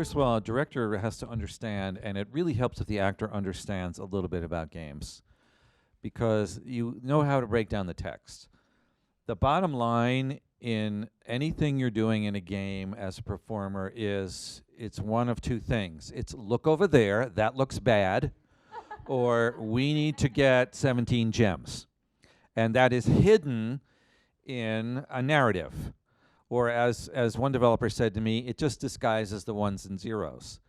first of all, a director has to understand, and it really helps if the actor understands a little bit about games, because you know how to break down the text. The bottom line in anything you're doing in a game as a performer is it's one of two things. It's look over there, that looks bad, or we need to get 17 gems. And that is hidden in a narrative. Or as one developer said to me, it just disguises the ones and zeros.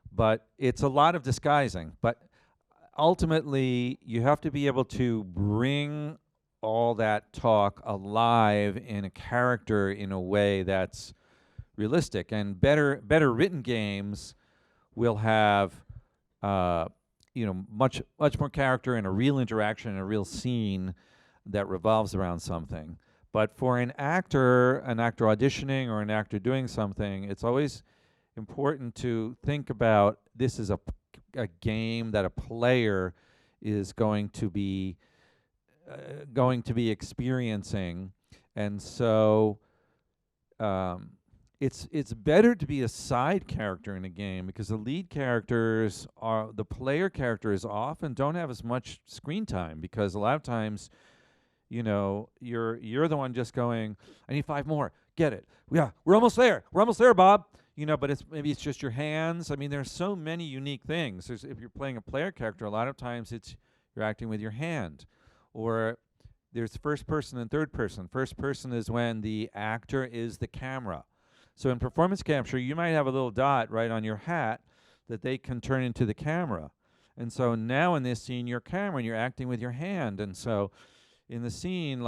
But it's a lot of disguising. But ultimately, you have to be able to bring all that talk alive in a character in a way that's realistic. And better written games will have much more character and a real interaction and a real scene that revolves around something. But for an actor auditioning or an actor doing something, it's always important to think about this is a game that a player is going to be experiencing, and so it's better to be a side character in a game, because the lead characters the player characters often don't have as much screen time, because a lot of times, you're the one just going, I need 5 more, get it, yeah, we're almost there, Bob. But maybe it's just your hands. I mean, there's so many unique things. If you're playing a player character, a lot of times you're acting with your hand. Or there's first person and third person. First person is when the actor is the camera. So in performance capture, you might have a little dot right on your hat that they can turn into the camera. And so now in this scene, you're camera and you're acting with your hand. And so in the scene,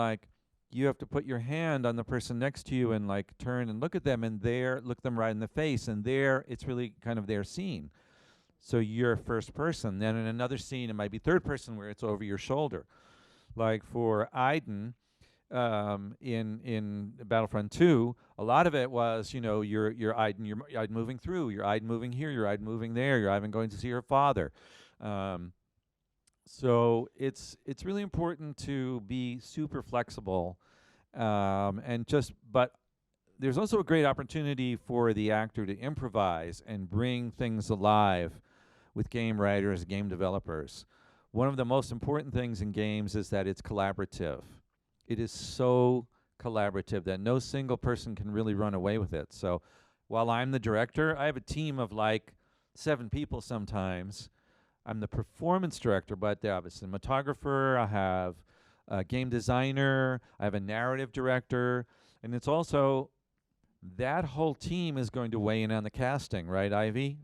you have to put your hand on the person next to you and turn and look at them, and look them right in the face, and it's really kind of their scene. So you're first person. Then in another scene, it might be third person where it's over your shoulder. Like for Iden in Battlefront 2, a lot of it was, you're Iden moving through, you're Iden moving here, you're Iden moving there, you're Iden going to see her father. So it's really important to be super flexible, but there's also a great opportunity for the actor to improvise and bring things alive with game writers, game developers. One of the most important things in games is that it's collaborative. It is so collaborative that no single person can really run away with it. So while I'm the director, I have a team of 7 people sometimes. I'm the performance director, but I have a cinematographer, I have a game designer, I have a narrative director, and it's also that whole team is going to weigh in on the casting, right, Ivy?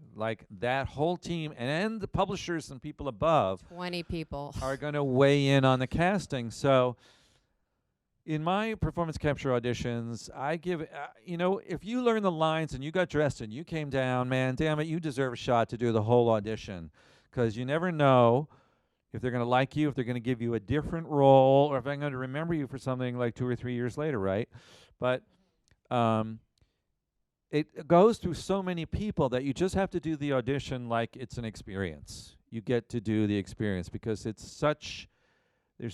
That whole team and the publishers and people above 20 people are going to weigh in on the casting. So in my performance capture auditions, I give, if you learn the lines and you got dressed and you came down, man, damn it, you deserve a shot to do the whole audition. Because you never know if they're going to like you, if they're going to give you a different role, or if I'm going to remember you for something 2 or 3 years later, right? But it goes through so many people that you just have to do the audition like it's an experience. You get to do the experience because there's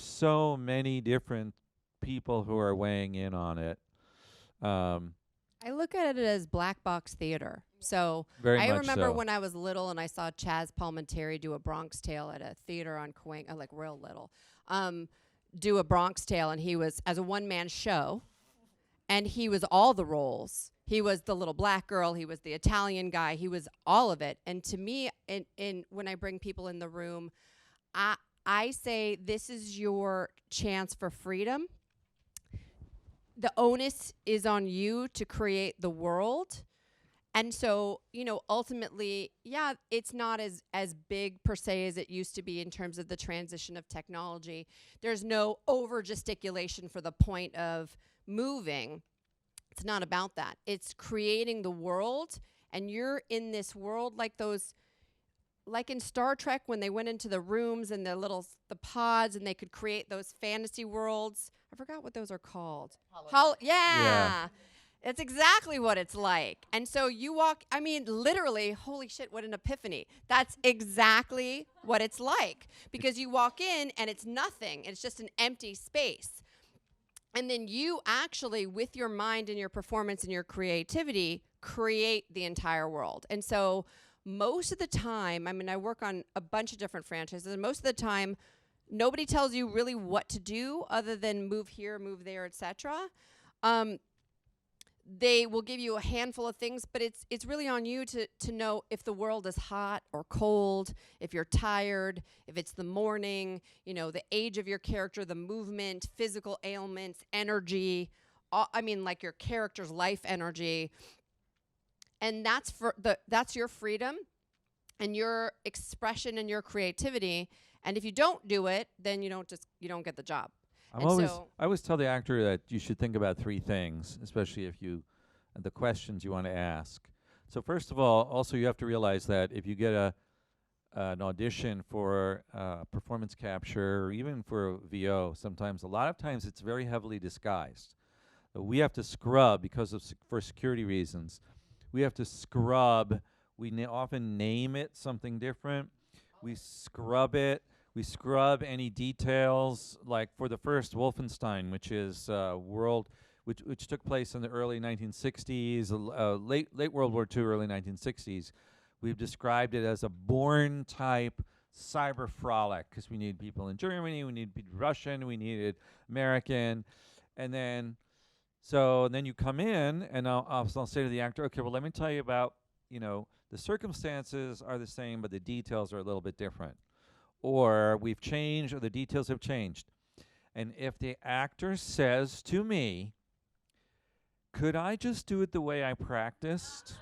so many different people who are weighing in on it. I look at it as black box theater. So Very I much remember so. when I was little and I saw Chaz Palminteri do a Bronx Tale at a theater on Cahuenga, real little, do a Bronx Tale, and he was as a one-man show, and he was all the roles. He was the little black girl, he was the Italian guy, he was all of it. And to me, when I bring people in the room, I say this is your chance for freedom. The onus is on you to create the world. And so, ultimately, yeah, it's not as big per se as it used to be in terms of the transition of technology. There's no over gesticulation for the point of moving. It's not about that. It's creating the world, and you're in this world like in Star Trek when they went into the rooms and the pods and they could create those fantasy worlds. I forgot what those are called. Yeah. It's exactly what it's like. And so you walk, literally, holy shit, what an epiphany. That's exactly what it's like. Because you walk in and it's nothing. It's just an empty space. And then you actually, with your mind and your performance and your creativity, create the entire world. And so most of the time, I mean, I work on a bunch of different franchises, and most of the time, nobody tells you really what to do other than move here, move there, etc. They will give you a handful of things, but it's really on you to know if the world is hot or cold, if you're tired, if it's the morning, you know, the age of your character, the movement, physical ailments, energy, I mean, like your character's life energy. And that's your freedom and your expression and your creativity. And if you don't do it, then you don't get the job. I always tell the actor that you should think about 3 things, especially if the questions you want to ask. So first of all, also you have to realize that if you get an audition for performance capture or even for VO, a lot of times it's very heavily disguised. We have to scrub because of for security reasons. We have to scrub. We often name it something different. We scrub it. We scrub any details, like for the first Wolfenstein, which is which took place in the early 1960s, late World War II, early 1960s. We've described it as a Bourne-type cyber frolic because we need people in Germany, we need Russian, we needed American, and then you come in, and I'll say to the actor, okay, well, let me tell you about, you know, the circumstances are the same, but the details are a little bit different. Or we've changed, or the details have changed. And if the actor says to me, could I just do it the way I practiced?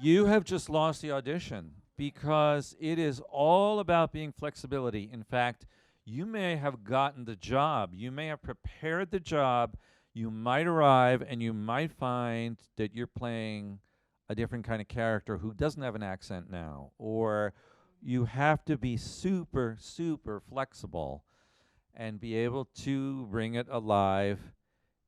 You have just lost the audition, because it is all about being flexibility. In fact, you may have gotten the job. You may have prepared the job. You might arrive, and you might find that you're playing a different kind of character who doesn't have an accent now, or you have to be super, super flexible and be able to bring it alive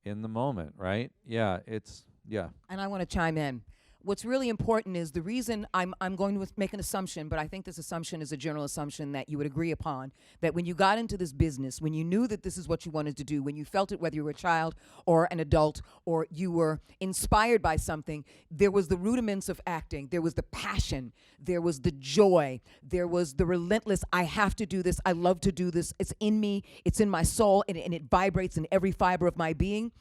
in the moment, right? Yeah, And I want to chime in. What's really important is the reason I'm going to make an assumption, but I think this assumption is a general assumption that you would agree upon, that when you got into this business, when you knew that this is what you wanted to do, when you felt it, whether you were a child or an adult, or you were inspired by something, there was the rudiments of acting. There was the passion. There was the joy. There was the relentless, I have to do this. I love to do this. It's in me. It's in my soul, and it vibrates in every fiber of my being.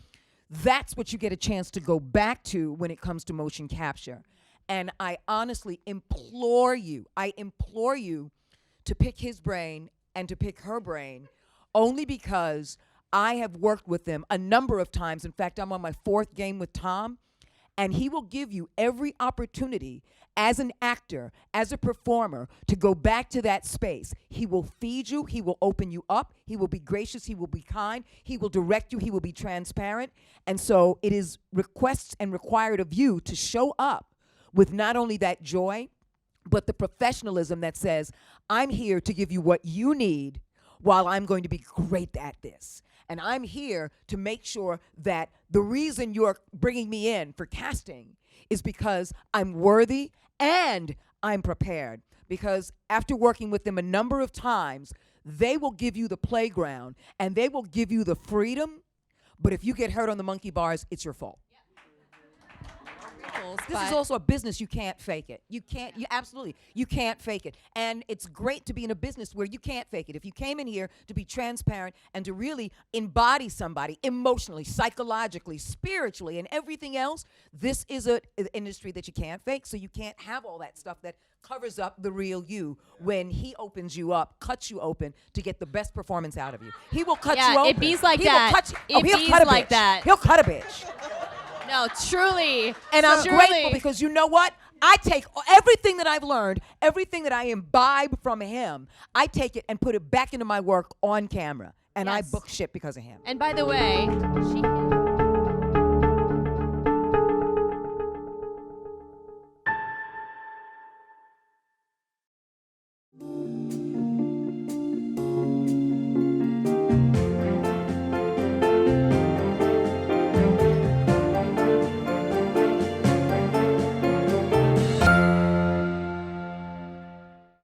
That's what you get a chance to go back to when it comes to motion capture. And I honestly implore you to pick his brain and to pick her brain, only because I have worked with them a number of times. In fact, I'm on my 4th game with Tom, and he will give you every opportunity as an actor, as a performer, to go back to that space. He will feed you. He will open you up. He will be gracious. He will be kind. He will direct you. He will be transparent. And so it is requests and required of you to show up with not only that joy, but the professionalism that says, I'm here to give you what you need while I'm going to be great at this. And I'm here to make sure that the reason you're bringing me in for casting is because I'm worthy and I'm prepared. Because after working with them a number of times, they will give you the playground and they will give you the freedom. But if you get hurt on the monkey bars, it's your fault. This is also a business. You can't fake it. You can't fake it. And it's great to be in a business where you can't fake it. If you came in here to be transparent and to really embody somebody emotionally, psychologically, spiritually, and everything else, this is an industry that you can't fake. So you can't have all that stuff that covers up the real you when he opens you up, cuts you open to get the best performance out of you. He will cut you open. It bees like he that. Will cut you. It He'll bees cut a like bitch. that. He'll cut a bitch. No, truly. And I'm grateful because you know what? I take everything that I've learned, everything that I imbibe from him, I take it and put it back into my work on camera. And I book shit because of him. And by the way, she